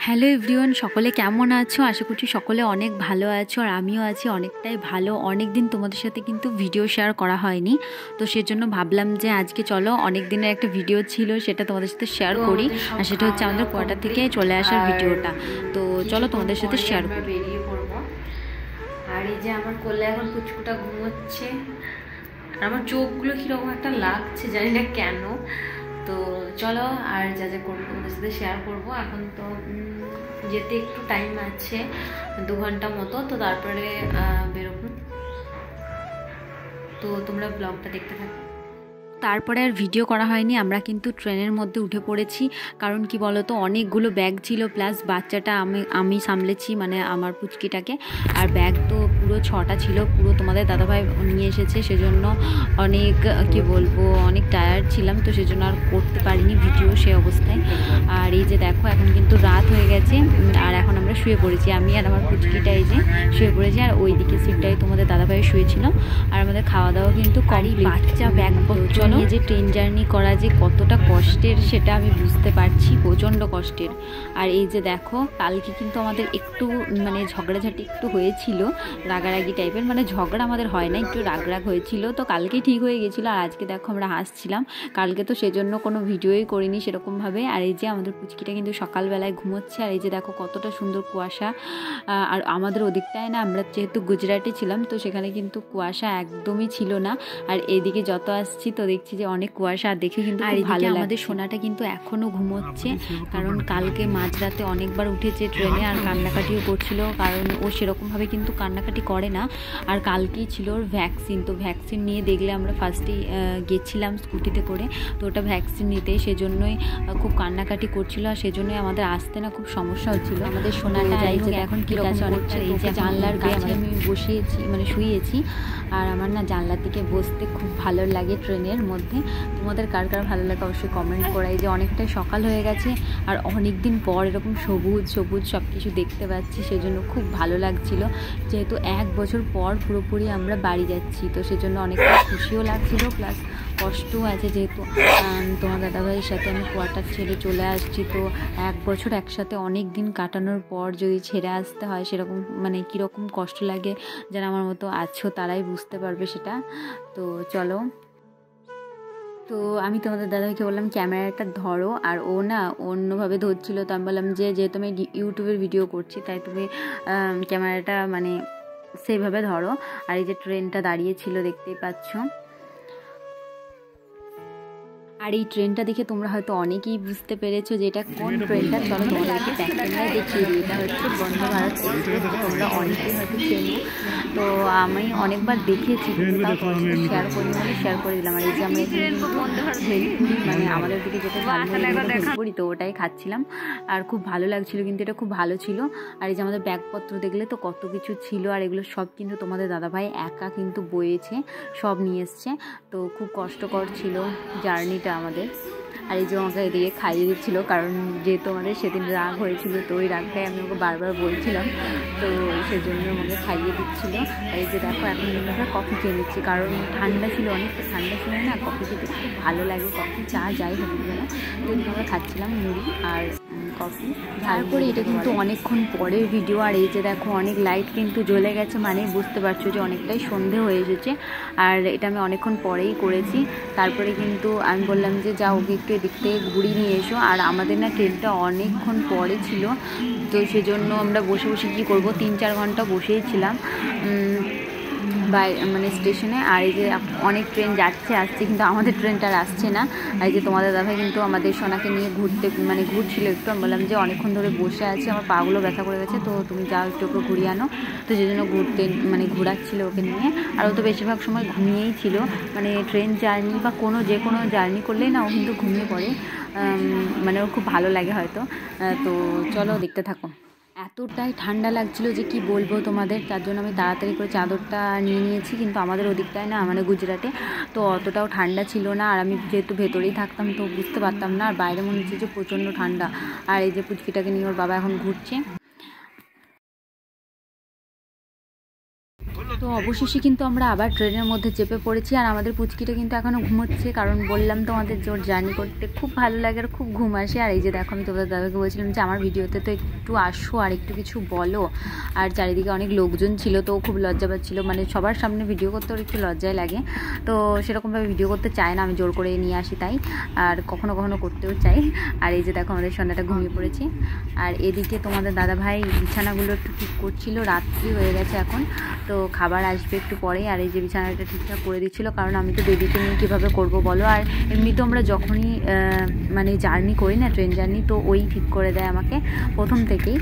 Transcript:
Hello everyone, সকলে কেমন আছো? আশা করছি সকলে অনেক ভালো আছো, আর আমিও আছি অনেকটাই ভালো। অনেক দিন তোমাদের সাথে কিন্তু ভিডিও শেয়ার করা হয়নি, তো সেজন্য ভাবলাম যে আজকে চলো অনেক দিনের একটা ভিডিও ছিল সেটা তোমাদের সাথে শেয়ার করি। আর সেটা হচ্ছে আমাদের কোয়ার্টার থেকে চলে আসার ভিডিওটা। তো চলো তোমাদের সাথে শেয়ার করি। বেরিয়ে পড়বো। আর এই যে আমার কোলে এখন পুচকুটা ঘুমোচ্ছে, আর আমার চোখগুলো কীরকম একটা লাগছে, জানি না কেন। তো চলো, আর যা যা করবো তোমাদের সাথে শেয়ার করবো। এখন তো যেতে একটু টাইম আছে, 2 ঘন্টা মতো, তো তারপরে বেরোবো। তো তোমরা ব্লগটা দেখতে থাকো। তারপরে আর ভিডিও করা হয়নি, আমরা কিন্তু ট্রেনের মধ্যে উঠে পড়েছি। কারণ কি বলতো, অনেকগুলো ব্যাগ ছিল, প্লাস বাচ্চাটা আমি সামলেছি, মানে আমার পুচকিটাকে। আর ব্যাগ তো পুরো 6টা ছিল, পুরো তোমাদের দাদাভাই নিয়ে এসেছে, সেজন্য অনেক কি বলবো, অনেক টায়ার্ড ছিলাম, তো সেজন্য আর করতে পারিনি ভিডিও সে অবস্থায়। আর এই যে দেখো, এখন কিন্তু রাত হয়ে গেছে, আর এখন আমরা শুয়ে পড়েছি, আমি আর আমার পুচকিটা এই যে শুয়ে পড়েছি। আর ওই দিকে সিটটাই তোমাদের দাদাভাই শুয়েছিল। আর আমাদের খাওয়া দাওয়া কিন্তু কমপ্লিট। বাচ্চা ব্যাগপত্র নিয়ে যে ট্রেন জার্নি করা যে কতটা কষ্টের সেটা আমি বুঝতে পারছি, প্রচণ্ড কষ্টের। আর এই যে দেখো, কালকে কিন্তু আমাদের একটু মানে ঝগড়াঝাটি একটু হয়েছিল, রাগারাগি টাইপের, মানে ঝগড়া আমাদের হয় না, একটু রাগ হয়েছিল, তো কালকে ঠিক হয়ে গেছিলো। আর আজকে দেখো আমরা হাসছিলাম, কালকে তো সেজন্য কোনো ভিডিওই করিনি সেরকমভাবে। আর এই যে আমাদের পুচকিটা কিন্তু সকালবেলায় ঘুমোচ্ছে। আর এই যে দেখো কতটা সুন্দর কুয়াশা। আর আমাদের ওদিকটায় না, আমরা যেহেতু গুজরাটে ছিলাম, তো সেখানে কিন্তু কুয়াশা একদমই ছিল না। আর এদিকে যত আসছি তো দেখছি যে অনেক কুয়াশা, দেখে কিন্তু ভালো লাগে। আমাদের সোনাটা কিন্তু এখনও ঘুমোচ্ছে, কারণ কালকে মাঝরাতে অনেকবার উঠেছে ট্রেনে, আর কান্নাকাটিও করছিল, কারণ ও সেরকমভাবে কিন্তু কান্নাকাটি করে না। আর কালকেই ছিল ওর ভ্যাকসিন, তো ভ্যাকসিন নিয়ে দেখলে আমরা ফার্স্টেই গেছিলাম স্কুটিতে করে, তো ওটা ভ্যাকসিন নিতে, সেজন্যই খুব কান্নাকাটি করছিল, আর সেজন্যই আমাদের আসতে না খুব সমস্যা হচ্ছিল। আমাদের সোনাটা যাই যে এখন ঠিক আছে অনেকটা। এই যে জানলার কাছে আমি বসিয়েছি, মানে শুয়েছি, আর আমার না জানলার দিকে বসতে খুব ভালো লাগে ট্রেনের মধ্যে। তোমাদের কার কার ভালো লাগে অবশ্যই কমেন্ট করাই। যে অনেকটাই সকাল হয়ে গেছে, আর অনেক দিন পর এরকম সবুজ সবুজ সব কিছু দেখতে পাচ্ছি, সেজন্য খুব ভালো লাগছিল। যেহেতু 1 বছর পর পুরোপুরি আমরা বাড়ি যাচ্ছি, তো সেজন্য অনেকটা খুশিও লাগছিল, প্লাস কষ্টও আছে, যেহেতু তোমার দাদাভাইয়ের সাথে আমি কোয়ার্টার ছেড়ে চলে আসছি। তো 1 বছর একসাথে অনেক দিন কাটানোর পর যদি ছেড়ে আসতে হয়, সেরকম মানে কীরকম কষ্ট লাগে, যারা আমার মতো আছো তারাই বুঝতে পারবে সেটা। তো চলো, তো আমি তোমাদের দাদাভাইকে বললাম ক্যামেরাটা ধরো, আর ও না অন্যভাবে ধরছিল, তো আমি বললাম যে যেহেতু আমি ইউটিউবের ভিডিও করছি, তাই তুমি ক্যামেরাটা মানে সেইভাবে ধরো। আর এই যে ট্রেনটা দাঁড়িয়েছিল দেখতেই পাচ্ছ। আর এই ট্রেনটা দেখে তোমরা হয়তো অনেকেই বুঝতে পেরেছো যে এটা কোন ট্রেনটা। চলো তোমাদেরকে ব্যাক ক্যামেরায় দেখিয়ে দিই। এটা হচ্ছে বন্দে ভারত এক্সপ্রেস, তোমরা অনেকেই হয়তো চেনো। তো আমি অনেকবার দেখেছি, শেয়ার করি মানে শেয়ার করে দিলাম। আর এই যে আমরা ভেলপুরি, মানে আমাদের দিকে যেটা ভেলপুরি, তো ওটাই খাচ্ছিলাম, আর খুব ভালো লাগছিল, কিন্তু এটা খুব ভালো ছিল। আর এই যে আমাদের ব্যাগপত্র দেখলে তো কত কিছু ছিল, আর এগুলো সব কিন্তু তোমাদের দাদাভাই একা কিন্তু বয়েছে, সব নিয়ে এসছে, তো খুব কষ্টকর ছিল জার্নিটা আমাদের। আর এই যে আমাকে এদিকে খাইয়ে দিচ্ছিলো, কারণ যেহেতু আমাদের সেদিন রাগ হয়েছিল, তো ওই রাগটাই আমি ওকে বারবার বলছিলাম, তো সেজন্য আমাকে খাইয়ে দিচ্ছিলো। আর এই যে দেখো, এখন কিন্তু আমরা কফি খেয়ে নিচ্ছি, কারণ ঠান্ডা ছিল, অনেকটা ঠান্ডা ছিল না, কফি খেতে খুব ভালো লাগে, কফি চা যাই হোক না, তো আমরা খাচ্ছিলাম মুড়ি আর কফি। তারপরে এটা কিন্তু অনেকক্ষণ পরের ভিডিও। আর এই যে দেখো, অনেক লাইট কিন্তু জ্বলে গেছে, মানে বুঝতে পারছো যে অনেকটাই সন্ধে হয়ে এসেছে। আর এটা আমি অনেকক্ষণ পরেই করেছি। তারপরে কিন্তু আমি বললাম যে যা ওকে একটু এদিক থেকে ঘুরিয়ে নিয়ে এসো। আর আমাদের না ট্রেনটা অনেকক্ষণ পরে ছিল, তো সেজন্য আমরা বসে বসে কী করবো, 3-4 ঘন্টা বসেই ছিলাম মানে স্টেশনে। আর এই যে অনেক ট্রেন যাচ্ছে আসছে, কিন্তু আমাদের ট্রেনটা আর আসছে না। আর এই যে তোমাদের দাদাভাই কিন্তু আমাদের সোনাকে নিয়ে ঘুরছিল একটু। আমি বললাম যে অনেকক্ষণ ধরে বসে আছি, আমার পাগুলো ব্যথা করে গেছে, তো তুমি যাও একটু ওকে ঘুরিয়ে আনো। তো সেই জন্য ঘোরাচ্ছিল ওকে নিয়ে। আর ও তো বেশিরভাগ সময় ঘুমিয়েই ছিল, মানে ট্রেন জার্নি বা যে কোনো জার্নি করলেই না ও কিন্তু ঘুমিয়ে পড়ে, মানে ওর খুব ভালো লাগে হয়তো। তো চলো দেখতে থাকো। এতটাই ঠান্ডা লাগছিল যে কি বলবো তোমাদের, তার জন্য আমি তাড়াতাড়ি করে চাদরটা নিয়ে নিয়েছি। কিন্তু আমাদের ওদিকটায় না, মানে গুজরাটে তো অতটাও ঠান্ডা ছিল না, আর আমি যেহেতু ভেতরেই থাকতাম তো বুঝতে পারতাম না। আর বাইরে মনে হচ্ছে যে প্রচণ্ড ঠান্ডা। আর এই যে পুচকিটাকে নিয়ে ওর বাবা এখন ঘুরছে। তো অবশেষে কিন্তু আমরা আবার ট্রেনের মধ্যে চেপে পড়েছি, আর আমাদের পুচকিটা কিন্তু এখনও ঘুমোচ্ছে, কারণ বললাম তোমাদের যে ওর জার্নি করতে খুব ভালো লাগে আর খুব ঘুম আসে। আর এই যে দেখো, আমি তোমাদের দাদাকে বলছিলাম যে আমার ভিডিওতে তো একটু আসো আর একটু কিছু বলো, আর চারিদিকে অনেক লোকজন ছিল তো খুব লজ্জা পাচ্ছিলো, মানে সবার সামনে ভিডিও করতে ওর একটু লজ্জায় লাগে, তো সেরকমভাবে ভিডিও করতে চায় না, আমি জোর করে নিয়ে আসি তাই, আর কখনো কখনো করতেও চাই। আর এই যে দেখো, আমাদের সন্ধ্যাটা ঘুমিয়ে পড়েছি, আর এদিকে তোমাদের দাদা ভাই বিছানাগুলো একটু ঠিক করছিল, রাত্রি হয়ে গেছে এখন, তো খাবার আসবে একটু পরে। আর এই যে বিছানাটা ঠিকঠাক করে দিচ্ছিলো, কারণ আমি তো বেবিকে নিয়ে কীভাবে করবো বলো, আর এমনি তো আমরা যখনই মানে জার্নি করি না, ট্রেন জার্নি, তো ওই ঠিক করে দেয় আমাকে প্রথম থেকেই।